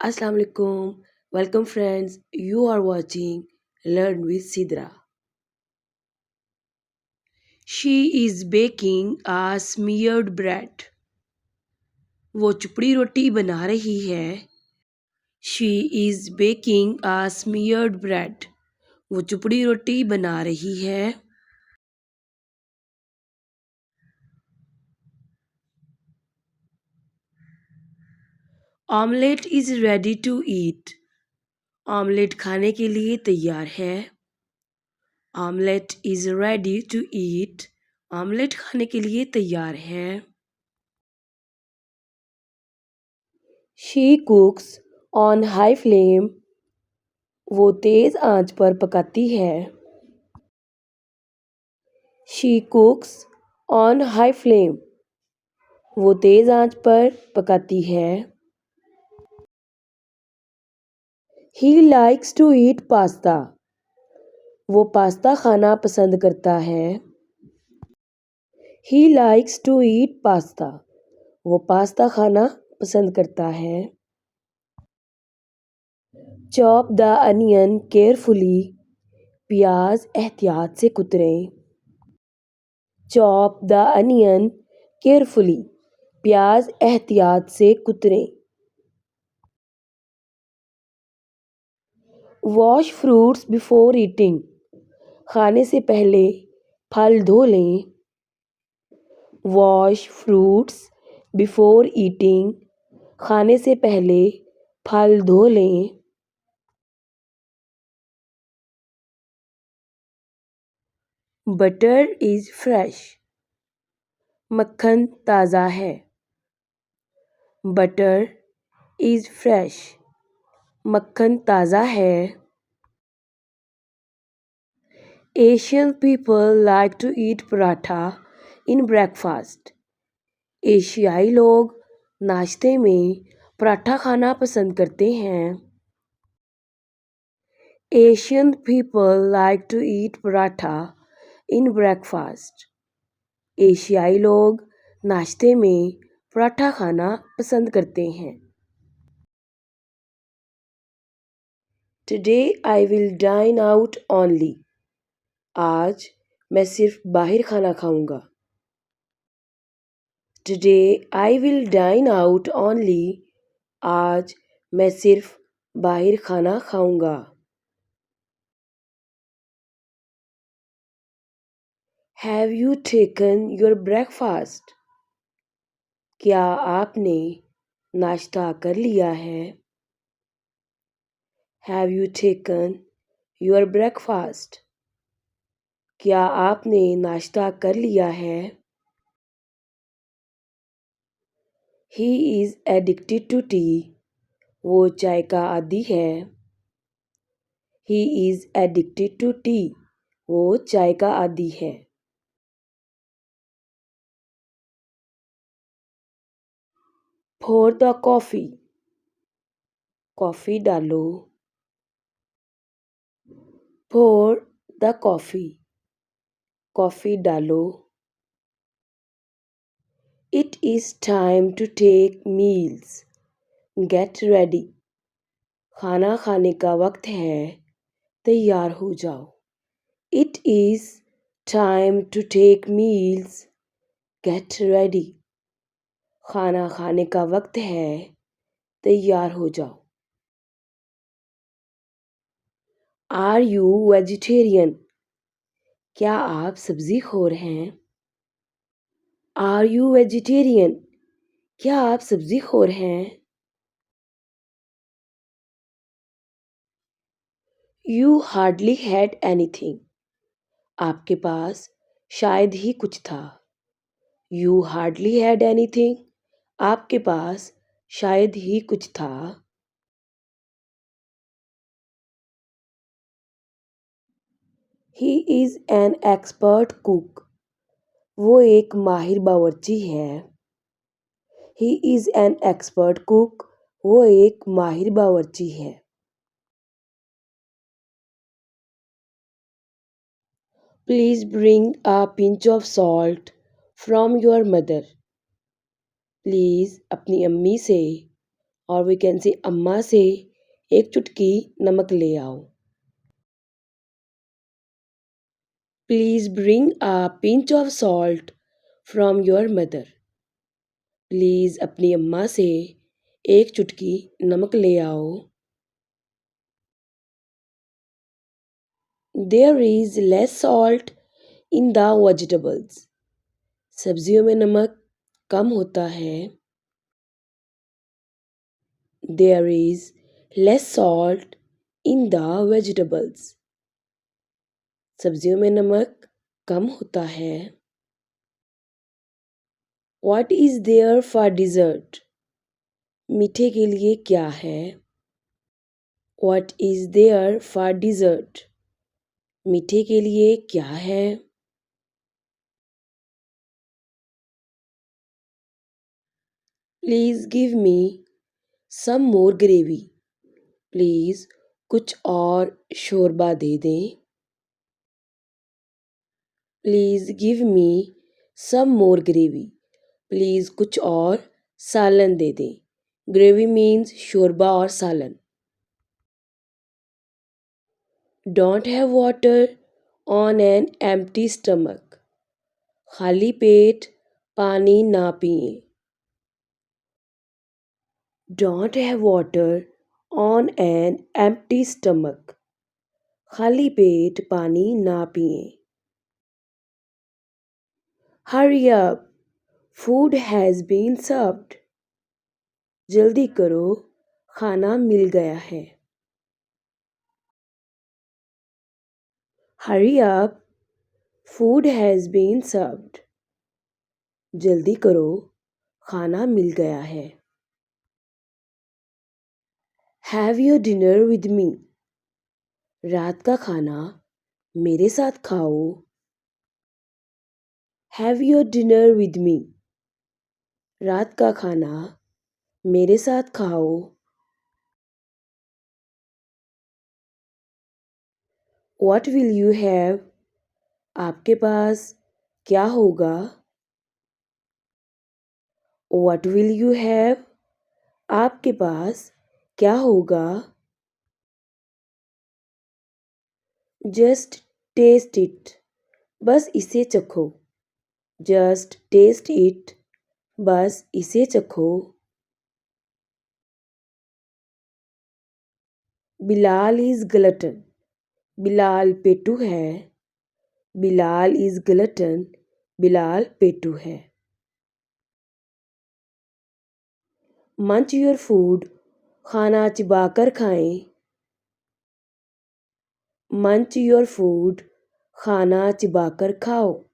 Assalamu alaikum. Welcome friends. You are watching Learn with Sidra. She is baking a smeared bread. वो चुपड़ी रोटी बना रही है. She is baking a smeared bread. वो चुपड़ी रोटी बना रही है. Omelette is ready to eat. Omelette खाने के लिए तैयार है. Omelette is ready to eat. Omelette खाने के लिए तैयार है. She cooks on high flame. वो तेज़ आंच पर पकाती है. She cooks on high flame. वो तेज़ आंच पर पकाती है. He likes to eat pasta. वो पास्ता खाना पसंद करता है. He likes to eat pasta. वो पास्ता खाना पसंद करता है. Chop the onion carefully. प्याज एहतियात से कुतरें. Chop the onion carefully. प्याज एहतियात से कुतरें. Wash fruits before eating. खाने से पहले फल धो लें. Wash fruits before eating. खाने से पहले फल धो लें. Butter is fresh. मक्खन ताज़ा है. Butter is fresh. मक्खन ताज़ा है. Asian people like to eat paratha in breakfast. एशियाई लोग नाश्ते में पराठा खाना पसंद करते हैं. Asian people like to eat paratha in breakfast. एशियाई लोग नाश्ते में पराठा खाना पसंद करते हैं. Today I will dine out only. आज मैं सिर्फ बाहर खाना खाऊंगा. Today I will dine out only. आज मैं सिर्फ बाहर खाना खाऊंगा. Have you taken your breakfast? क्या आपने नाश्ता कर लिया है? Have you taken your breakfast? क्या आपने नाश्ता कर लिया है? He is addicted to tea. वो चाय का आदी है. He is addicted to tea. वो चाय का आदी है. Pour the coffee. कॉफ़ी डालो. Pour the coffee. कॉफ़ी डालो. It is time to take meals. Get ready. खाना खाने का वक्त है. तैयार हो जाओ. It is time to take meals. Get ready. खाना खाने का वक्त है. तैयार हो जाओ. Are you vegetarian? क्या आप सब्ज़ी खोर हैं? Are you vegetarian? क्या आप सब्ज़ी खोर हैं? You hardly had anything. आपके पास शायद ही कुछ था. You hardly had anything. आपके पास शायद ही कुछ था. He is an expert cook. वो एक माहिर बावर्ची है. He is an expert cook. वो एक माहिर बावर्ची है. Please bring a pinch of salt from your mother. Please अपनी अम्मी से और वी कैन से अम्मा से एक चुटकी नमक ले आओ। Please bring a pinch of salt from your mother. Please अपनी अम्मा से एक चुटकी नमक ले आओ। There is less salt in the vegetables. सब्जियों में नमक कम होता है। There is less salt in the vegetables. सब्जियों में नमक कम होता है। What is there for dessert. मीठे के लिए क्या है। What is there for dessert. मीठे के लिए क्या है। Please give me some more gravy. Please कुछ और शोरबा दे दें। Please give me some more gravy. Please कुछ और सालन दे दें। ग्रेवी मीन्स शोरबा और सालन। Don't have water on an empty stomach. खाली पेट पानी ना पिएं। Don't have water on an empty stomach. खाली पेट पानी ना पिएं। Hurry up, food has been served. जल्दी करो, खाना मिल गया है। Hurry up, food has been served. जल्दी करो, खाना मिल गया है। Have your dinner with me. रात का खाना मेरे साथ खाओ। Have your dinner with me. रात का खाना मेरे साथ खाओ। What will you have. आपके पास क्या होगा। What will you have. आपके पास क्या होगा। Just taste it. बस इसे चखो। Just taste it. बस इसे चखो। Bilal is glutton. बिलाल पेटू है। Bilal is glutton. बिलाल पेटू है। Munch your food. खाना चिबाकर खाएं। मंच योर फूड। खाना चिबाकर खाओ।